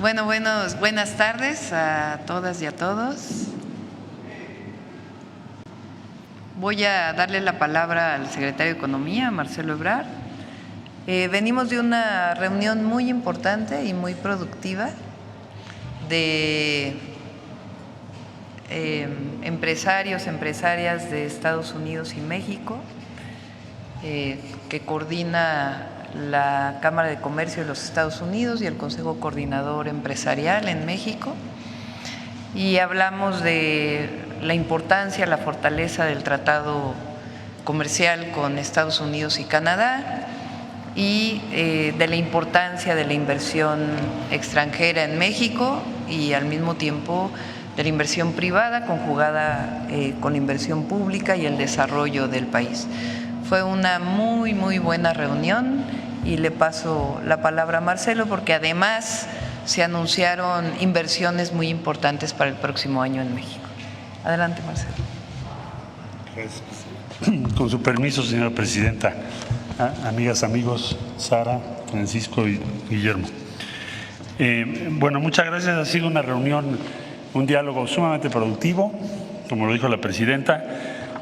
Buenas tardes a todas y a todos. Voy a darle la palabra al secretario de Economía, Marcelo Ebrard. Venimos de una reunión muy importante y muy productiva de empresarios, empresarias de Estados Unidos y México, que coordina la Cámara de Comercio de los Estados Unidos y el Consejo Coordinador Empresarial en México, y hablamos de la importancia, la fortaleza del tratado comercial con Estados Unidos y Canadá y de la importancia de la inversión extranjera en México y al mismo tiempo de la inversión privada conjugada con inversión pública y el desarrollo del país. Fue una muy buena reunión y le paso la palabra a Marcelo porque además se anunciaron inversiones muy importantes para el próximo año en México. Adelante, Marcelo. Gracias. Con su permiso, señora presidenta, amigas, amigos, Sara, Francisco y Guillermo. Muchas gracias. Ha sido una reunión, un diálogo sumamente productivo, como lo dijo la presidenta.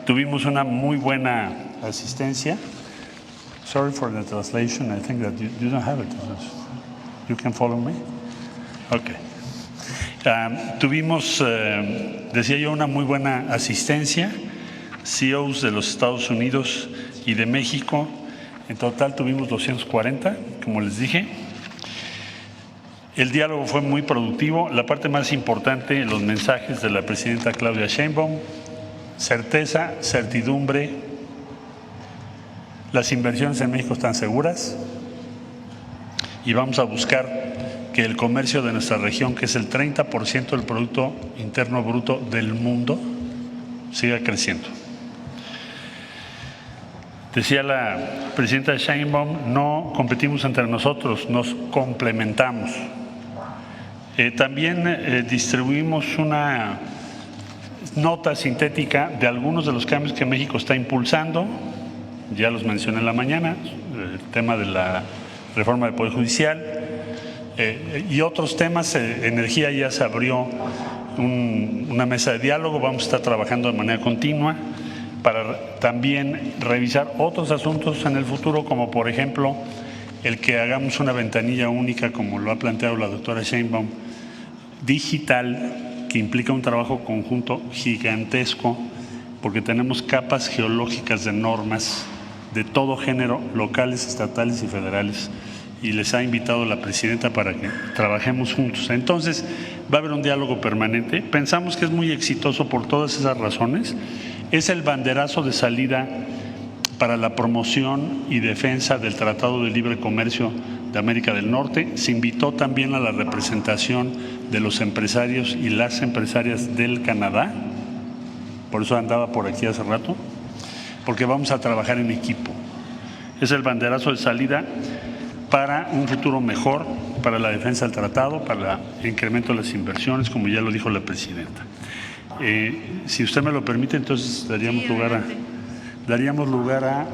Tuvimos una muy buena asistencia. Sorry for the translation. I think that you don't have it. You can follow me? Okay. Tuvimos, decía yo, una muy buena asistencia. CEOs de los Estados Unidos y de México. En total tuvimos 240, como les dije. El diálogo fue muy productivo. La parte más importante, los mensajes de la presidenta Claudia Sheinbaum: certeza, certidumbre. Las inversiones en México están seguras y vamos a buscar que el comercio de nuestra región, que es el 30% del Producto Interno Bruto del mundo, siga creciendo. Decía la presidenta Sheinbaum, no competimos entre nosotros, nos complementamos. También distribuimos una nota sintética de algunos de los cambios que México está impulsando. Ya los mencioné en la mañana, el tema de la reforma del Poder Judicial y otros temas. Energía, ya se abrió una mesa de diálogo, vamos a estar trabajando de manera continua para también revisar otros asuntos en el futuro, como por ejemplo el que hagamos una ventanilla única, como lo ha planteado la doctora Sheinbaum, digital, que implica un trabajo conjunto gigantesco, porque tenemos capas geológicas de normas de todo género, locales, estatales y federales, y les ha invitado la presidenta para que trabajemos juntos. Entonces, va a haber un diálogo permanente. Pensamos que es muy exitoso por todas esas razones. Es el banderazo de salida para la promoción y defensa del Tratado de Libre Comercio de América del Norte. Se invitó también a la representación de los empresarios y las empresarias del Canadá, por eso andaba por aquí hace rato, porque vamos a trabajar en equipo. Es el banderazo de salida para un futuro mejor, para la defensa del tratado, para el incremento de las inversiones, como ya lo dijo la presidenta. Si usted me lo permite, entonces daríamos lugar a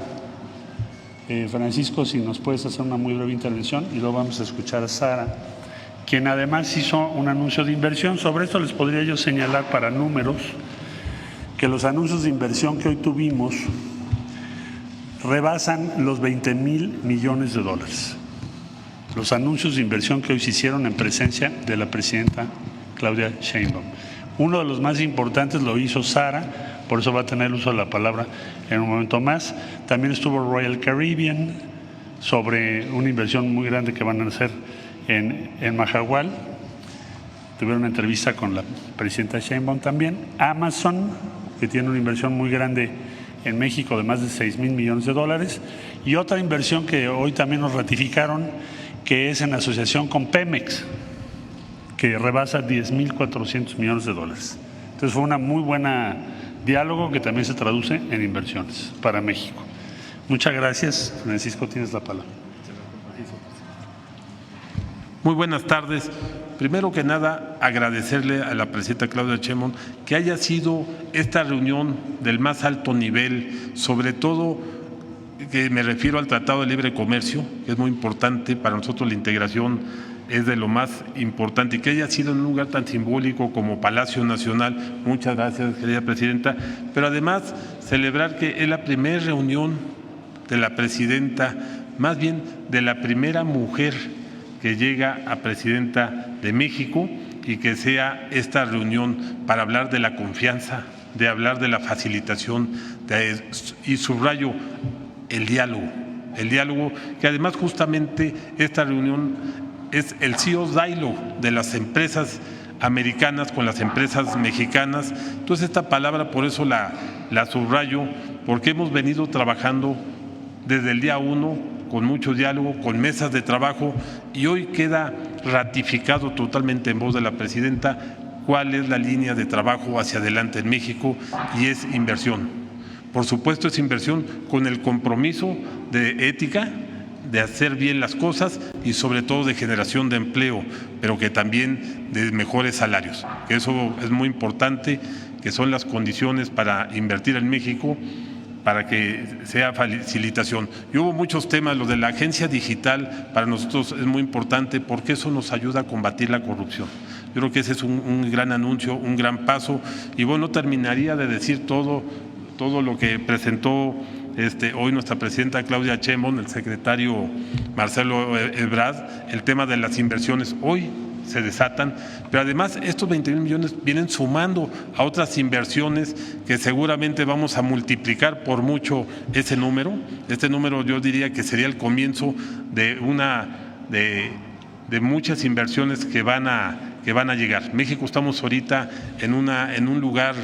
Francisco, si nos puedes hacer una muy breve intervención, y luego vamos a escuchar a Sara, quien además hizo un anuncio de inversión. Sobre esto les podría yo señalar para números que los anuncios de inversión que hoy tuvimos rebasan los 20,000 millones de dólares. Los anuncios de inversión que hoy se hicieron en presencia de la presidenta Claudia Sheinbaum. Uno de los más importantes lo hizo Sara, por eso va a tener el uso de la palabra en un momento más. También estuvo Royal Caribbean sobre una inversión muy grande que van a hacer en Mahahual. Tuvieron una entrevista con la presidenta Sheinbaum también. Amazon, que tiene una inversión muy grande en México de más de 6,000 millones de dólares. Y otra inversión que hoy también nos ratificaron, que es en asociación con Pemex, que rebasa 10,400 millones de dólares. Entonces fue una muy buena diálogo que también se traduce en inversiones para México. Muchas gracias. Francisco, tienes la palabra. Muy buenas tardes. Primero que nada, agradecerle a la presidenta Claudia Sheinbaum que haya sido esta reunión del más alto nivel, sobre todo que me refiero al Tratado de Libre Comercio, que es muy importante para nosotros. La integración es de lo más importante, y que haya sido en un lugar tan simbólico como Palacio Nacional. Muchas gracias, querida presidenta. Pero además celebrar que es la primera reunión de la presidenta, más bien de la primera mujer que llega a presidenta de México, y que sea esta reunión para hablar de la confianza, de hablar de la facilitación, y subrayo el diálogo, que además justamente esta reunión es el CEO Dialogue de las empresas americanas con las empresas mexicanas. Entonces esta palabra por eso la subrayo, porque hemos venido trabajando desde el día 1 con mucho diálogo, con mesas de trabajo, y hoy queda ratificado totalmente en voz de la presidenta cuál es la línea de trabajo hacia adelante en México, y es inversión. Por supuesto es inversión con el compromiso de ética, de hacer bien las cosas y sobre todo de generación de empleo, pero que también de mejores salarios. Eso es muy importante, que son las condiciones para invertir en México, para que sea facilitación. Y hubo muchos temas, lo de la agencia digital para nosotros es muy importante porque eso nos ayuda a combatir la corrupción. Yo creo que ese es un gran anuncio, un gran paso, y bueno, terminaría de decir todo lo que presentó hoy nuestra presidenta Claudia Sheinbaum, el secretario Marcelo Ebrard, el tema de las inversiones. Hoy se desatan, pero además estos 21 millones vienen sumando a otras inversiones que seguramente vamos a multiplicar por mucho ese número. Este número yo diría que sería el comienzo de muchas inversiones que van a llegar. México estamos ahorita en un lugar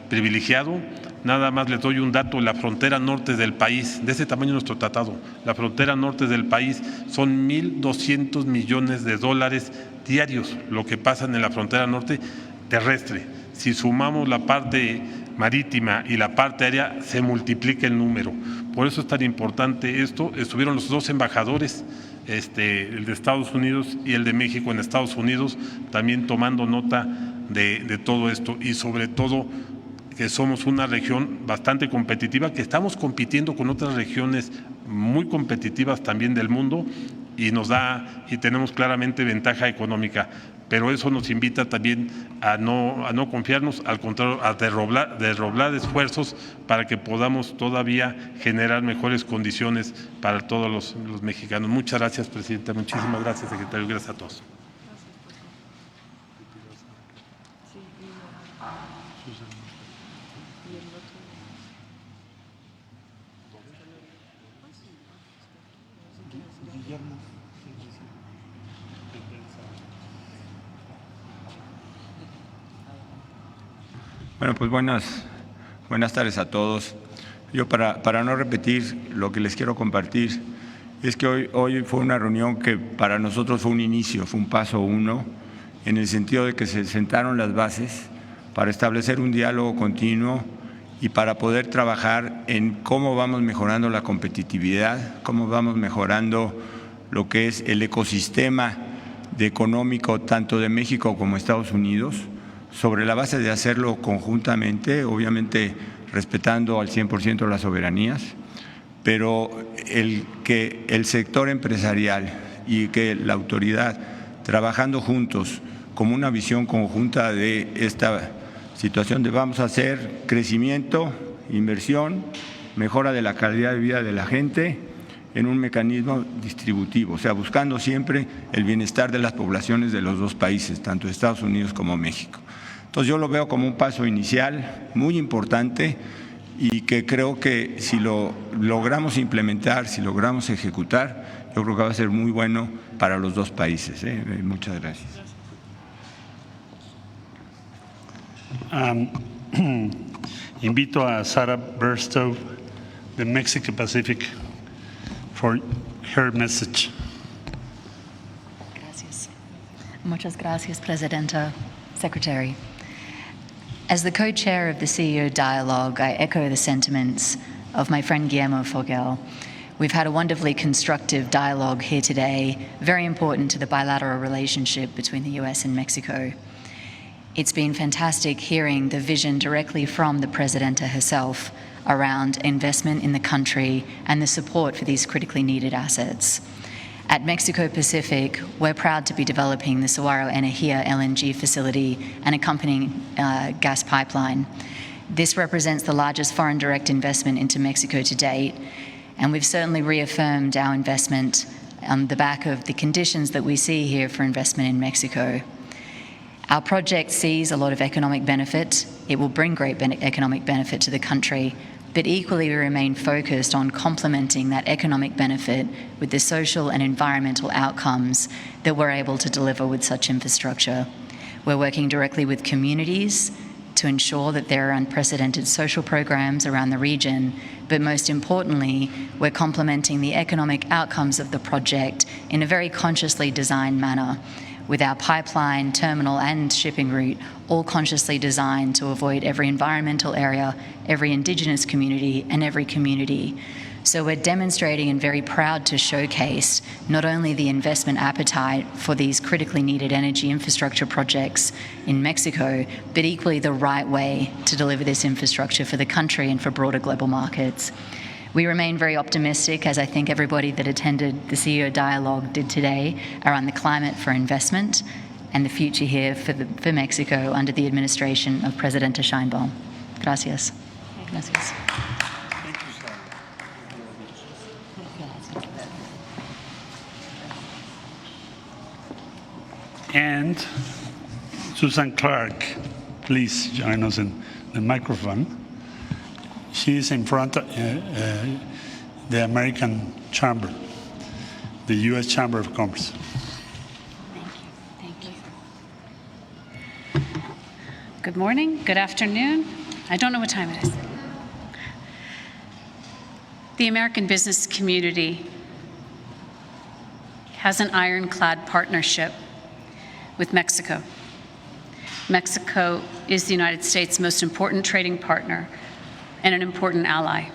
privilegiado. Nada más les doy un dato: la frontera norte del país, de ese tamaño nuestro tratado, la frontera norte del país son 1.200 millones de dólares diarios lo que pasa en la frontera norte terrestre. Si sumamos la parte marítima y la parte aérea, se multiplica el número. Por eso es tan importante esto. Estuvieron los dos embajadores, el de Estados Unidos y el de México en Estados Unidos, también tomando nota de todo esto, y sobre todo que somos una región bastante competitiva, que estamos compitiendo con otras regiones muy competitivas también del mundo, y tenemos claramente ventaja económica, pero eso nos invita también a no confiarnos, al contrario, a derroblar esfuerzos para que podamos todavía generar mejores condiciones para todos los mexicanos. Muchas gracias, presidenta. Muchísimas gracias, secretario. Gracias a todos. Bueno, pues buenas tardes a todos. Yo para no repetir, lo que les quiero compartir es que hoy fue una reunión que para nosotros fue un inicio, fue un paso 1, en el sentido de que se sentaron las bases para establecer un diálogo continuo y para poder trabajar en cómo vamos mejorando la competitividad, cómo vamos mejorando lo que es el ecosistema económico tanto de México como Estados Unidos, sobre la base de hacerlo conjuntamente, obviamente respetando al 100% las soberanías, pero que el sector empresarial y que la autoridad, trabajando juntos como una visión conjunta de esta situación de vamos a hacer crecimiento, inversión, mejora de la calidad de vida de la gente en un mecanismo distributivo, o sea, buscando siempre el bienestar de las poblaciones de los dos países, tanto Estados Unidos como México. Entonces yo lo veo como un paso inicial muy importante, y que creo que si lo logramos implementar, si logramos ejecutar, yo creo que va a ser muy bueno para los dos países. Muchas gracias. Invito a Sarah Burstow de Mexico Pacific for her message. Gracias. Muchas gracias, Presidenta, Secretary. As the co-chair of the CEO Dialogue, I echo the sentiments of my friend Guillermo Fogel. We've had a wonderfully constructive dialogue here today, very important to the bilateral relationship between the US and Mexico. It's been fantastic hearing the vision directly from the Presidenta herself around investment in the country and the support for these critically needed assets. At Mexico Pacific, we're proud to be developing the Saguaro Energía LNG facility and accompanying gas pipeline. This represents the largest foreign direct investment into Mexico to date, and we've certainly reaffirmed our investment on the back of the conditions that we see here for investment in Mexico. Our project sees a lot of economic benefit. It will bring great economic benefit to the country, but equally we remain focused on complementing that economic benefit with the social and environmental outcomes that we're able to deliver with such infrastructure. We're working directly with communities to ensure that there are unprecedented social programs around the region, but most importantly, we're complementing the economic outcomes of the project in a very consciously designed manner, with our pipeline, terminal and shipping route all consciously designed to avoid every environmental area, every Indigenous community and every community. So we're demonstrating and very proud to showcase not only the investment appetite for these critically needed energy infrastructure projects in Mexico, but equally the right way to deliver this infrastructure for the country and for broader global markets. We remain very optimistic, as I think everybody that attended the CEO Dialogue did today, around the climate for investment and the future here for Mexico under the administration of Presidenta Sheinbaum. Gracias. Gracias. And Susan Clark, please join us in the microphone. She is in front of the American Chamber, the U.S. Chamber of Commerce. Thank you. Good morning, good afternoon. I don't know what time it is. The American business community has an ironclad partnership with Mexico. Mexico is the United States' most important trading partner and an important ally.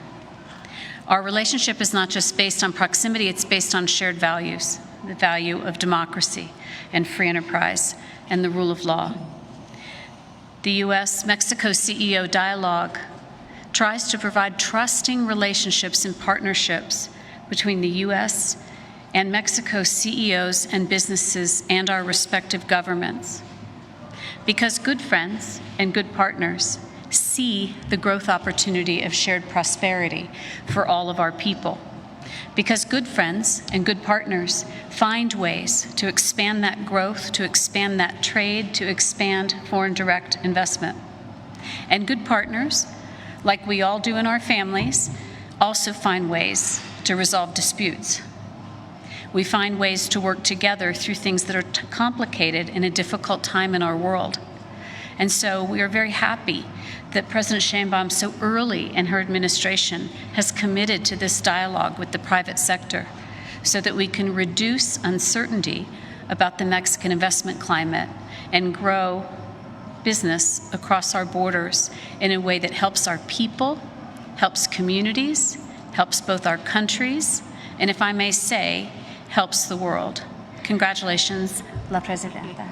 Our relationship is not just based on proximity, it's based on shared values, the value of democracy and free enterprise and the rule of law. The U.S.-Mexico CEO Dialogue tries to provide trusting relationships and partnerships between the U.S. and Mexico CEOs and businesses and our respective governments. Because good friends and good partners see the growth opportunity of shared prosperity for all of our people. Because good friends and good partners find ways to expand that growth, to expand that trade, to expand foreign direct investment. And good partners, like we all do in our families, also find ways to resolve disputes. We find ways to work together through things that are complicated in a difficult time in our world. And so we are very happy that President Sheinbaum so early in her administration has committed to this dialogue with the private sector so that we can reduce uncertainty about the Mexican investment climate and grow business across our borders in a way that helps our people, helps communities, helps both our countries, and if I may say, helps the world. Congratulations, La Presidenta.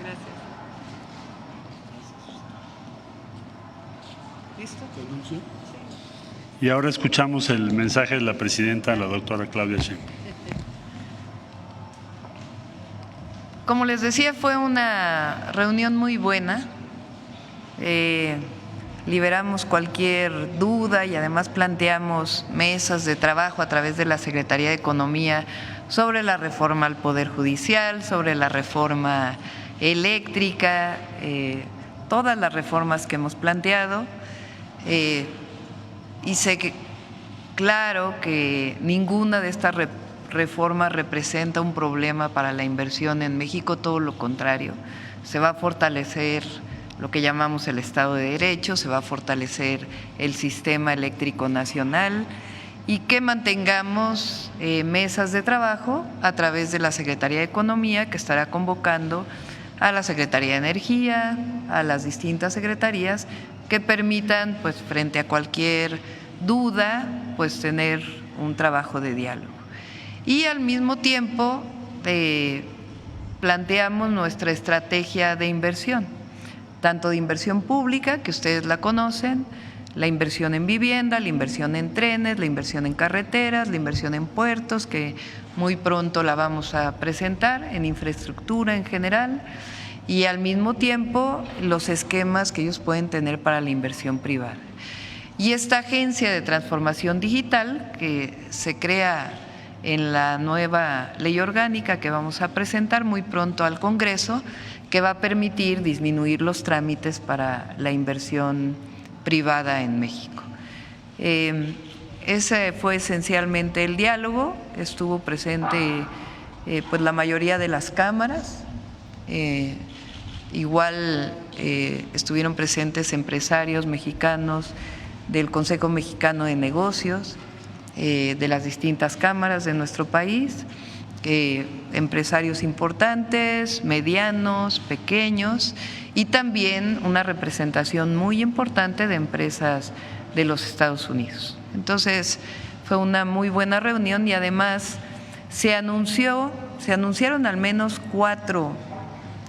Y ahora escuchamos el mensaje de la presidenta, la doctora Claudia Sheinbaum. Como les decía, fue una reunión muy buena. Liberamos cualquier duda y además planteamos mesas de trabajo a través de la Secretaría de Economía sobre la reforma al Poder Judicial, sobre la reforma eléctrica, todas las reformas que hemos planteado. Y sé claro que ninguna de estas reformas representa un problema para la inversión en México, todo lo contrario. Se va a fortalecer lo que llamamos el Estado de Derecho, se va a fortalecer el sistema eléctrico nacional y que mantengamos mesas de trabajo a través de la Secretaría de Economía, que estará convocando a la Secretaría de Energía, a las distintas secretarías, que permitan, pues, frente a cualquier duda, pues, tener un trabajo de diálogo. Y al mismo tiempo planteamos nuestra estrategia de inversión, tanto de inversión pública, que ustedes la conocen, la inversión en vivienda, la inversión en trenes, la inversión en carreteras, la inversión en puertos, que muy pronto la vamos a presentar, en infraestructura en general, y al mismo tiempo los esquemas que ellos pueden tener para la inversión privada. Y esta agencia de transformación digital que se crea en la nueva ley orgánica que vamos a presentar muy pronto al Congreso, que va a permitir disminuir los trámites para la inversión privada en México. Ese fue esencialmente el diálogo, estuvo presente pues la mayoría de las cámaras, igual estuvieron presentes empresarios mexicanos del Consejo Mexicano de Negocios, de las distintas cámaras de nuestro país, empresarios importantes, medianos, pequeños, y también una representación muy importante de empresas de los Estados Unidos. Entonces fue una muy buena reunión y además se anunciaron al menos 4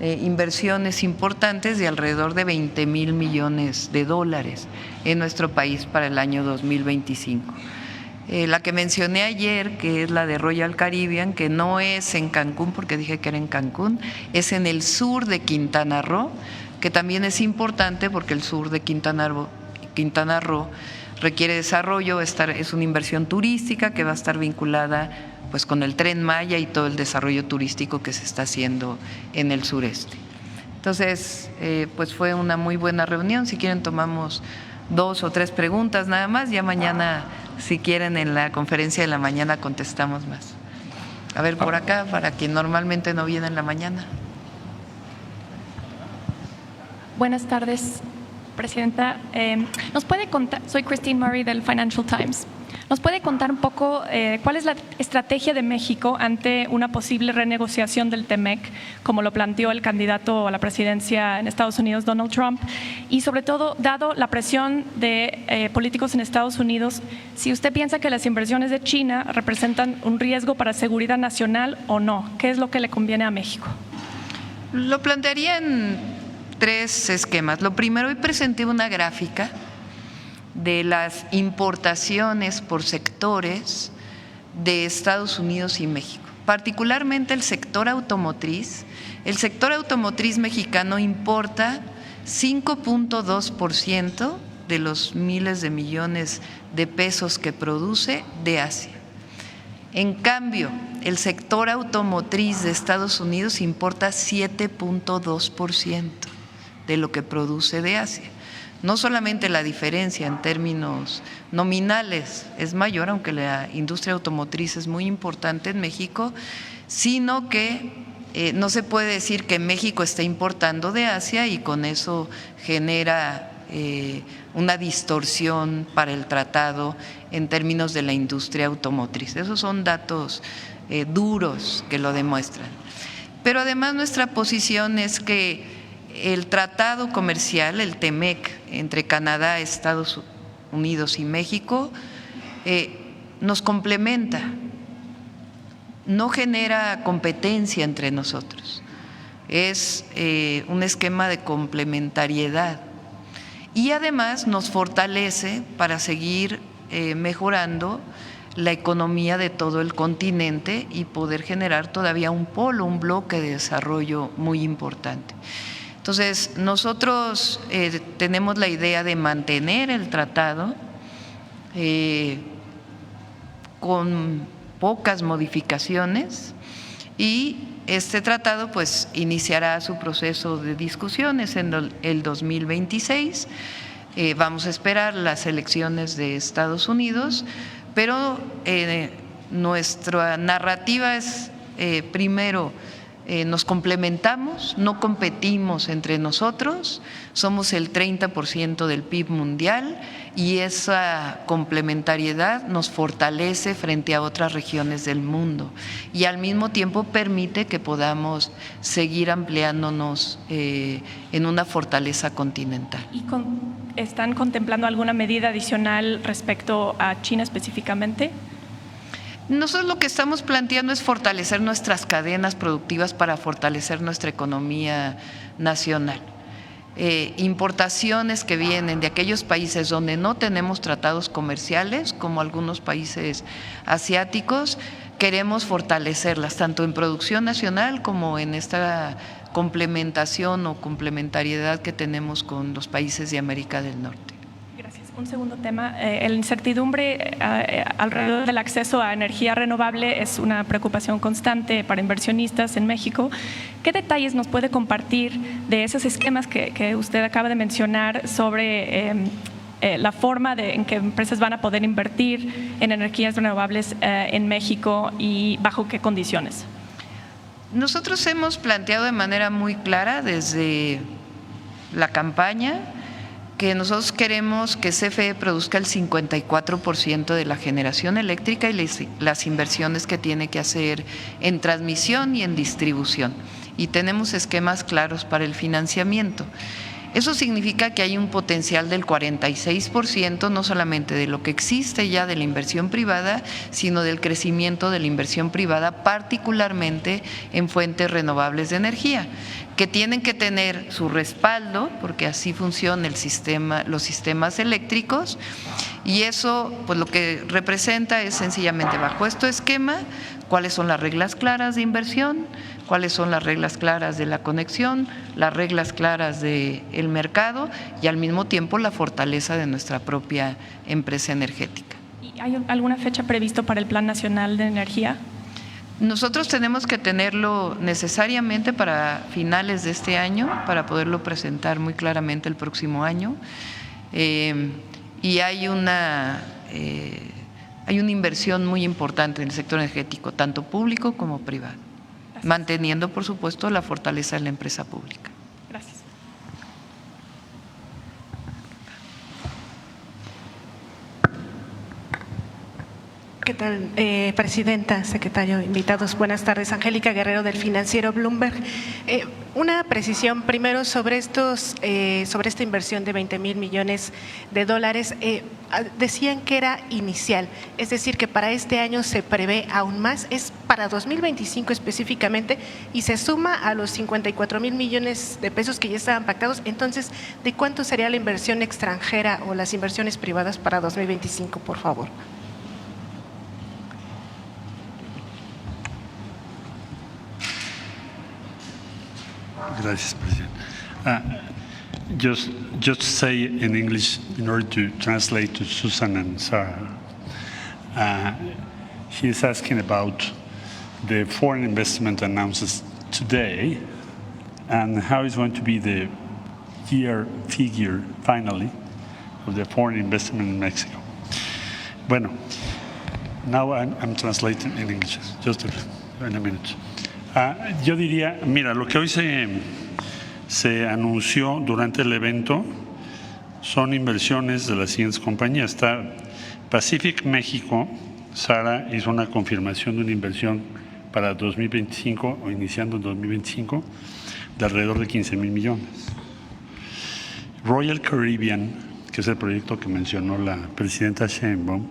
inversiones importantes de alrededor de 20,000 millones de dólares en nuestro país para el año 2025. La que mencioné ayer, que es la de Royal Caribbean, que no es en Cancún, porque dije que era en Cancún, es en el sur de Quintana Roo, que también es importante porque el sur de Quintana Roo requiere desarrollo, es una inversión turística que va a estar vinculada pues con el Tren Maya y todo el desarrollo turístico que se está haciendo en el sureste. Entonces, pues fue una muy buena reunión. Si quieren tomamos 2 o 3 preguntas nada más, ya mañana, si quieren, en la conferencia de la mañana contestamos más. A ver, por acá, para quien normalmente no viene en la mañana. Buenas tardes, Presidenta. ¿Nos puede contar? Soy Christine Murray del Financial Times. ¿Nos puede contar un poco cuál es la estrategia de México ante una posible renegociación del TEMEC, como lo planteó el candidato a la presidencia en Estados Unidos, Donald Trump? Y sobre todo, dado la presión de políticos en Estados Unidos, si usted piensa que las inversiones de China representan un riesgo para seguridad nacional o no, ¿qué es lo que le conviene a México? Lo plantearía en 3 esquemas. Lo primero, hoy presenté una gráfica de las importaciones por sectores de Estados Unidos y México, particularmente el sector automotriz. El sector automotriz mexicano importa 5.2% de los miles de millones de pesos que produce de Asia. En cambio, el sector automotriz de Estados Unidos importa 7.2% de lo que produce de Asia. No solamente la diferencia en términos nominales es mayor, aunque la industria automotriz es muy importante en México, sino que no se puede decir que México está importando de Asia y con eso genera una distorsión para el tratado en términos de la industria automotriz. Esos son datos duros que lo demuestran. Pero además nuestra posición es que el tratado comercial, el TEMEC, entre Canadá, Estados Unidos y México, nos complementa, no genera competencia entre nosotros, es un esquema de complementariedad y además nos fortalece para seguir mejorando la economía de todo el continente y poder generar todavía un polo, un bloque de desarrollo muy importante. Entonces, nosotros tenemos la idea de mantener el tratado con pocas modificaciones y este tratado pues iniciará su proceso de discusiones en el 2026. Vamos a esperar las elecciones de Estados Unidos, pero nuestra narrativa es primero, nos complementamos, no competimos entre nosotros, somos el 30% del PIB mundial y esa complementariedad nos fortalece frente a otras regiones del mundo y al mismo tiempo permite que podamos seguir ampliándonos en una fortaleza continental. ¿Y están contemplando alguna medida adicional respecto a China específicamente? Nosotros lo que estamos planteando es fortalecer nuestras cadenas productivas para fortalecer nuestra economía nacional. importaciones que vienen de aquellos países donde no tenemos tratados comerciales, como algunos países asiáticos, queremos fortalecerlas, tanto en producción nacional como en esta complementación o complementariedad que tenemos con los países de América del Norte. Gracias. Un segundo tema, la incertidumbre alrededor del acceso a energía renovable es una preocupación constante para inversionistas en México. ¿Qué detalles nos puede compartir de esos esquemas que usted acaba de mencionar sobre la forma en que empresas van a poder invertir en energías renovables en México y bajo qué condiciones? Nosotros hemos planteado de manera muy clara desde la campaña que nosotros queremos que CFE produzca el 54% de la generación eléctrica y las inversiones que tiene que hacer en transmisión y en distribución. Y tenemos esquemas claros para el financiamiento. Eso significa que hay un potencial del 46%, no solamente de lo que existe ya de la inversión privada, sino del crecimiento de la inversión privada, particularmente en fuentes renovables de energía, que tienen que tener su respaldo, porque así funciona el sistema, los sistemas eléctricos, y eso pues lo que representa es sencillamente bajo este esquema cuáles son las reglas claras de inversión, cuáles son las reglas claras de la conexión, las reglas claras del mercado y al mismo tiempo la fortaleza de nuestra propia empresa energética. ¿Y hay alguna fecha prevista para el Plan Nacional de Energía? Nosotros tenemos que tenerlo necesariamente para finales de este año, para poderlo presentar muy claramente el próximo año. Y hay una inversión muy importante en el sector energético, tanto público como privado, manteniendo, por supuesto, la fortaleza de la empresa pública. Gracias. ¿Qué tal, presidenta, secretario, invitados? Buenas tardes. Angélica Guerrero, del financiero Bloomberg. Una precisión primero sobre esta inversión de 20,000 millones de dólares. Decían que era inicial, es decir, que para este año se prevé aún más, es para 2025 específicamente, y se suma a los 54,000 millones de pesos que ya estaban pactados. Entonces, ¿de cuánto sería la inversión extranjera o las inversiones privadas para 2025, por favor? Gracias, President. Just say in English in order to translate to Susan and Sarah. She is asking about the foreign investment announced today and how is going to be the year figure finally of the foreign investment in Mexico. Bueno, now I'm translating in English, just in a minute. Yo diría, mira, lo que hoy se anunció durante el evento son inversiones de las siguientes compañías. Está Pacific México. Sara hizo una confirmación de una inversión para 2025 o iniciando en 2025 de alrededor de 15,000 millones. Royal Caribbean, que es el proyecto que mencionó la presidenta Sheinbaum,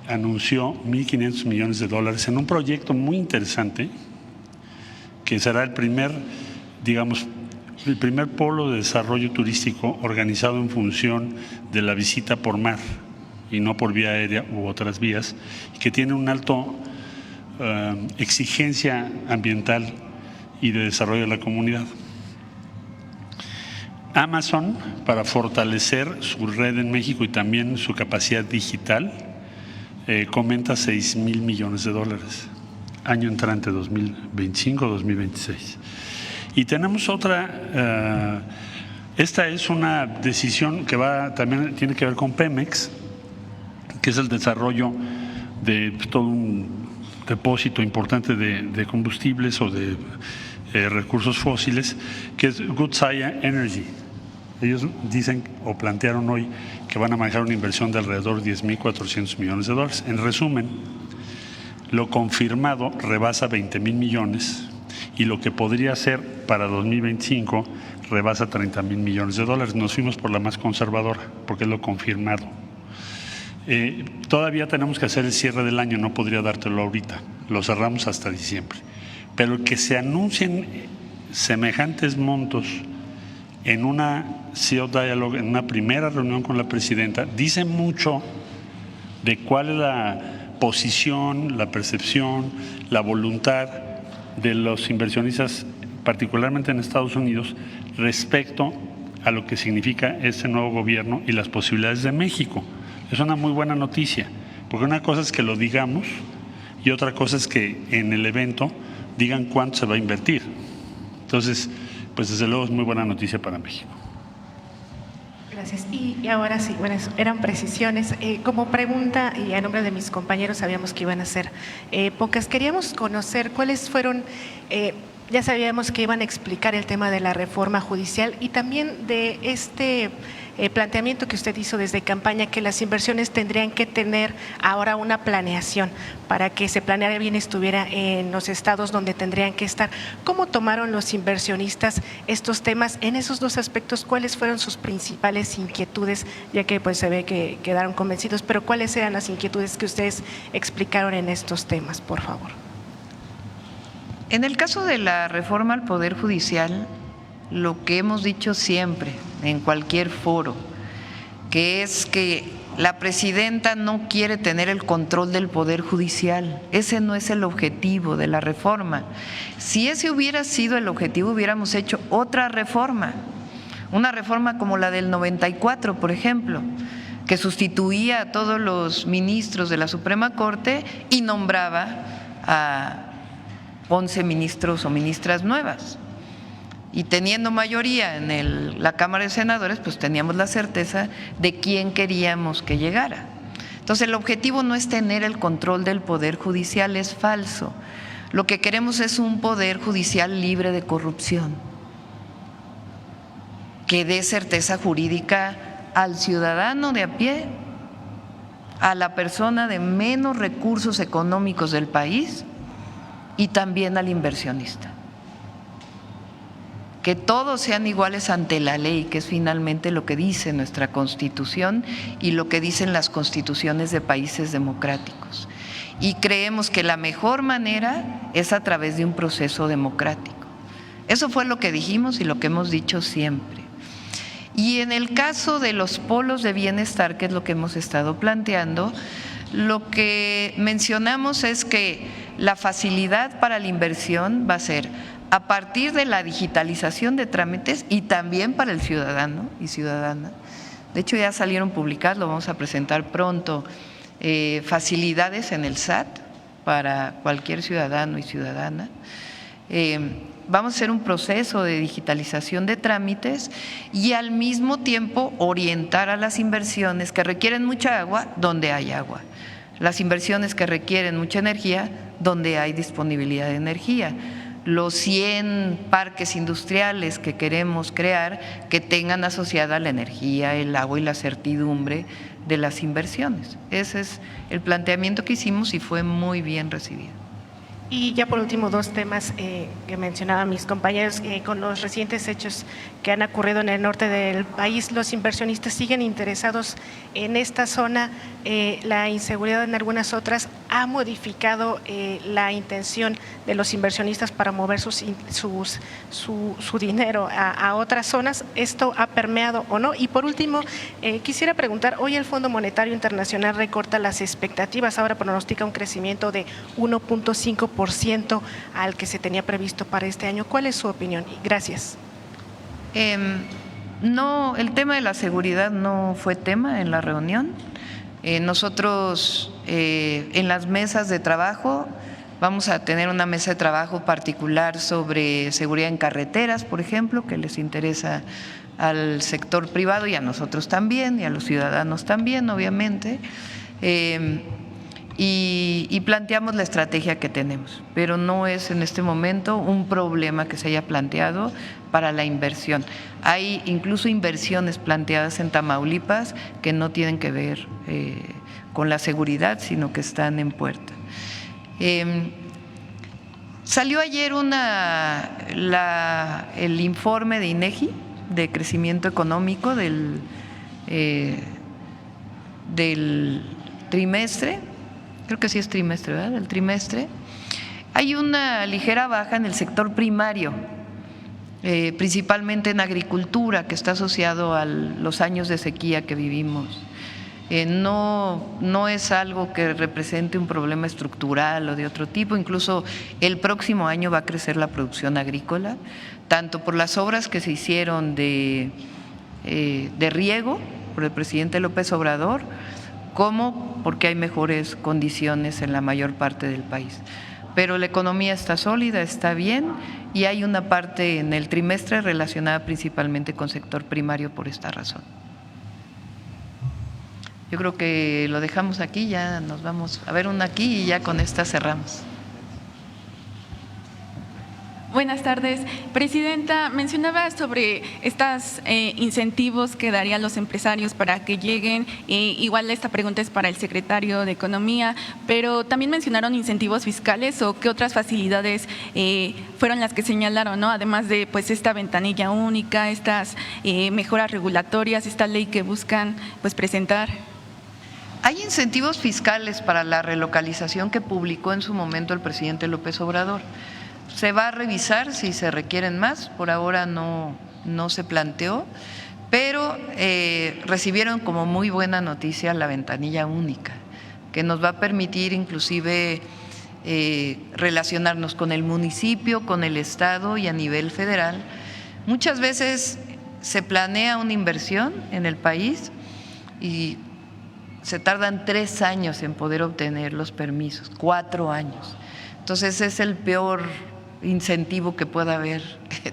anunció 1,500 millones de dólares en un proyecto muy interesante que será el primer polo de desarrollo turístico organizado en función de la visita por mar y no por vía aérea u otras vías, y que tiene una alta exigencia ambiental y de desarrollo de la comunidad. Amazon, para fortalecer su red en México y también su capacidad digital, comenta 6,000 millones de dólares. Año entrante 2025-2026. Y tenemos otra, esta es una decisión que también tiene que ver con Pemex, que es el desarrollo de todo un depósito importante de combustibles o de recursos fósiles, que es Woodside Energy. Ellos dicen o plantearon hoy que van a manejar una inversión de alrededor de 10,400 millones de dólares. En resumen, lo confirmado rebasa 20,000 millones y lo que podría ser para 2025 rebasa 30,000 millones de dólares. Nos fuimos por la más conservadora porque es lo confirmado. Todavía tenemos que hacer el cierre del año, no podría dártelo ahorita, lo cerramos hasta diciembre. Pero que se anuncien semejantes montos en una CEO Dialogue, en una primera reunión con la presidenta, dice mucho de cuál es la posición, la percepción, la voluntad de los inversionistas, particularmente en Estados Unidos, respecto a lo que significa este nuevo gobierno y las posibilidades de México. Es una muy buena noticia, porque una cosa es que lo digamos y otra cosa es que en el evento digan cuánto se va a invertir. Entonces, pues desde luego es muy buena noticia para México. Gracias. Y ahora sí, bueno, eran precisiones. Como pregunta, y a nombre de mis compañeros sabíamos que iban a ser pocas, queríamos conocer cuáles fueron, ya sabíamos que iban a explicar el tema de la reforma judicial y también de este planteamiento que usted hizo desde campaña, que las inversiones tendrían que tener ahora una planeación para que se planeara bien, estuviera en los estados donde tendrían que estar. ¿Cómo tomaron los inversionistas estos temas? En esos dos aspectos, ¿cuáles fueron sus principales inquietudes? Ya que pues se ve que quedaron convencidos, pero ¿cuáles eran las inquietudes que ustedes explicaron en estos temas, por favor? En el caso de la reforma al Poder Judicial, lo que hemos dicho siempre en cualquier foro, que es que la presidenta no quiere tener el control del Poder Judicial. Ese no es el objetivo de la reforma. Si ese hubiera sido el objetivo, hubiéramos hecho otra reforma, una reforma como la del 94, por ejemplo, que sustituía a todos los ministros de la Suprema Corte y nombraba a 11 ministros o ministras nuevas. Y teniendo mayoría en la Cámara de Senadores, pues teníamos la certeza de quién queríamos que llegara. Entonces el objetivo no es tener el control del Poder Judicial, es falso. Lo que queremos es un Poder Judicial libre de corrupción, que dé certeza jurídica al ciudadano de a pie, a la persona de menos recursos económicos del país y también al inversionista. Que todos sean iguales ante la ley, que es finalmente lo que dice nuestra Constitución y lo que dicen las constituciones de países democráticos. Y creemos que la mejor manera es a través de un proceso democrático. Eso fue lo que dijimos y lo que hemos dicho siempre. Y en el caso de los polos de bienestar, que es lo que hemos estado planteando, lo que mencionamos es que la facilidad para la inversión va a ser a partir de la digitalización de trámites y también para el ciudadano y ciudadana. De hecho, ya salieron publicadas, lo vamos a presentar pronto, facilidades en el SAT para cualquier ciudadano y ciudadana. Vamos a hacer un proceso de digitalización de trámites y al mismo tiempo orientar a las inversiones que requieren mucha agua donde hay agua, las inversiones que requieren mucha energía donde hay disponibilidad de energía. Los 100 parques industriales que queremos crear que tengan asociada la energía, el agua y la certidumbre de las inversiones. Ese es el planteamiento que hicimos y fue muy bien recibido. Y ya por último, dos temas que mencionaban mis compañeros. Con los recientes hechos que han ocurrido en el norte del país, los inversionistas siguen interesados en esta zona. La inseguridad en algunas otras ha modificado la intención de los inversionistas para mover su dinero a otras zonas. ¿Esto ha permeado o no? Y por último, quisiera preguntar, hoy el Fondo Monetario Internacional recorta las expectativas, ahora pronostica un crecimiento de 1.5% al que se tenía previsto para este año. ¿Cuál es su opinión? Gracias. No, el tema de la seguridad no fue tema en la reunión. Nosotros en las mesas de trabajo vamos a tener una mesa de trabajo particular sobre seguridad en carreteras, por ejemplo, que les interesa al sector privado y a nosotros también y a los ciudadanos también, obviamente. Y planteamos la estrategia que tenemos, pero no es en este momento un problema que se haya planteado para la inversión. Hay incluso inversiones planteadas en Tamaulipas que no tienen que ver con la seguridad, sino que están en puerta. Salió ayer el informe de INEGI de crecimiento económico del trimestre. Creo que sí es trimestre, ¿verdad? El trimestre. Hay una ligera baja en el sector primario principalmente en agricultura, que está asociado a los años de sequía que vivimos. No es algo que represente un problema estructural o de otro tipo. Incluso el próximo año va a crecer la producción agrícola, tanto por las obras que se hicieron de riego por el presidente López Obrador, como porque hay mejores condiciones en la mayor parte del país. Pero la economía está sólida, está bien, y hay una parte en el trimestre relacionada principalmente con sector primario por esta razón. Yo creo que lo dejamos aquí, ya nos vamos a ver una aquí y ya con esta cerramos. Buenas tardes. Presidenta, mencionaba sobre estos incentivos que darían los empresarios para que lleguen. Igual esta pregunta es para el secretario de Economía, pero también mencionaron incentivos fiscales o qué otras facilidades fueron las que señalaron, ¿no? Además de pues esta ventanilla única, estas mejoras regulatorias, esta ley que buscan pues presentar. Hay incentivos fiscales para la relocalización que publicó en su momento el presidente López Obrador. Se va a revisar si se requieren más, por ahora no se planteó, pero recibieron como muy buena noticia la ventanilla única, que nos va a permitir inclusive relacionarnos con el municipio, con el estado y a nivel federal. Muchas veces se planea una inversión en el país y se tardan 3 años en poder obtener los permisos, 4 años. Entonces es el peor incentivo que pueda haber,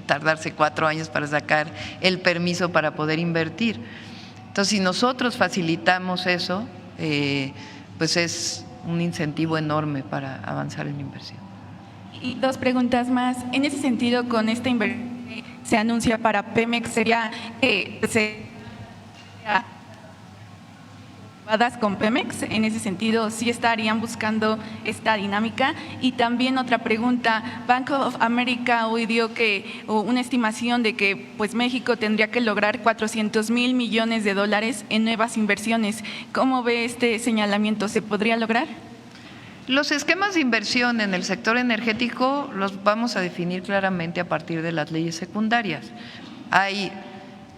tardarse 4 años para sacar el permiso para poder invertir. Entonces, si nosotros facilitamos eso, pues es un incentivo enorme para avanzar en la inversión. Y 2 preguntas más. En ese sentido, con esta inversión que se anuncia para Pemex, sería con Pemex, en ese sentido sí estarían buscando esta dinámica. Y también otra pregunta, Bank of America hoy dio que una estimación de que pues México tendría que lograr $400,000 millones en nuevas inversiones. ¿Cómo ve este señalamiento? ¿Se podría lograr? Los esquemas de inversión en el sector energético los vamos a definir claramente a partir de las leyes secundarias.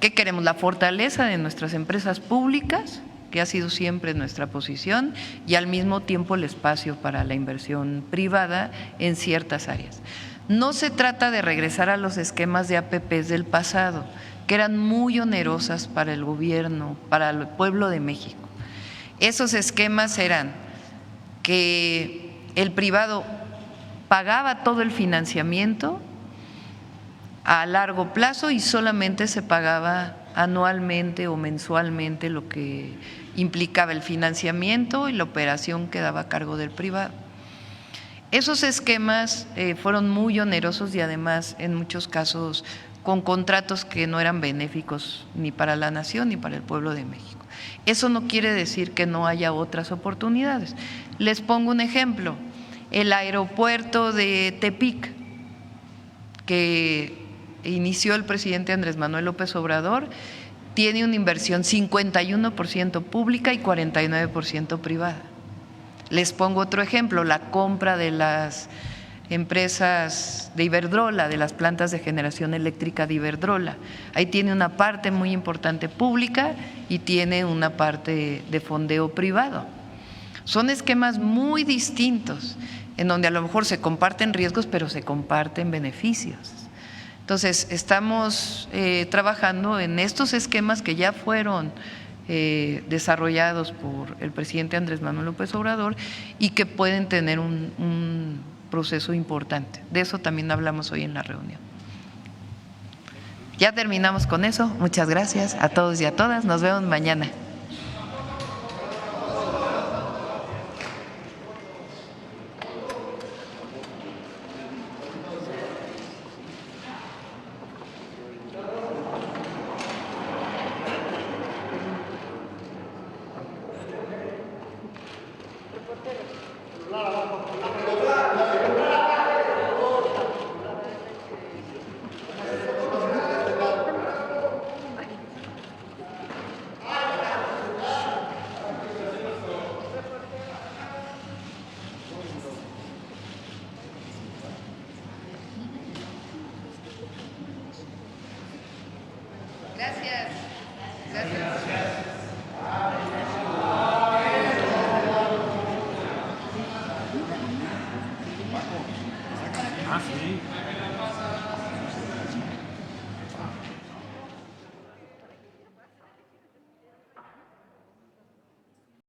¿Qué queremos? La fortaleza de nuestras empresas públicas, que ha sido siempre nuestra posición, y al mismo tiempo el espacio para la inversión privada en ciertas áreas. No se trata de regresar a los esquemas de APPs del pasado, que eran muy onerosas para el gobierno, para el pueblo de México. Esos esquemas eran que el privado pagaba todo el financiamiento a largo plazo y solamente se pagaba anualmente o mensualmente lo que implicaba el financiamiento y la operación quedaba a cargo del privado. Esos esquemas fueron muy onerosos y además en muchos casos con contratos que no eran benéficos ni para la nación ni para el pueblo de México. Eso no quiere decir que no haya otras oportunidades. Les pongo un ejemplo, el aeropuerto de Tepic, que inició el presidente Andrés Manuel López Obrador, tiene una inversión 51% pública y 49% privada. Les pongo otro ejemplo, la compra de las empresas de Iberdrola, de las plantas de generación eléctrica de Iberdrola. Ahí tiene una parte muy importante pública y tiene una parte de fondeo privado. Son esquemas muy distintos, en donde a lo mejor se comparten riesgos, pero se comparten beneficios. Entonces, estamos trabajando en estos esquemas que ya fueron desarrollados por el presidente Andrés Manuel López Obrador y que pueden tener un proceso importante. De eso también hablamos hoy en la reunión. Ya terminamos con eso. Muchas gracias a todos y a todas. Nos vemos mañana. Gracias. Gracias.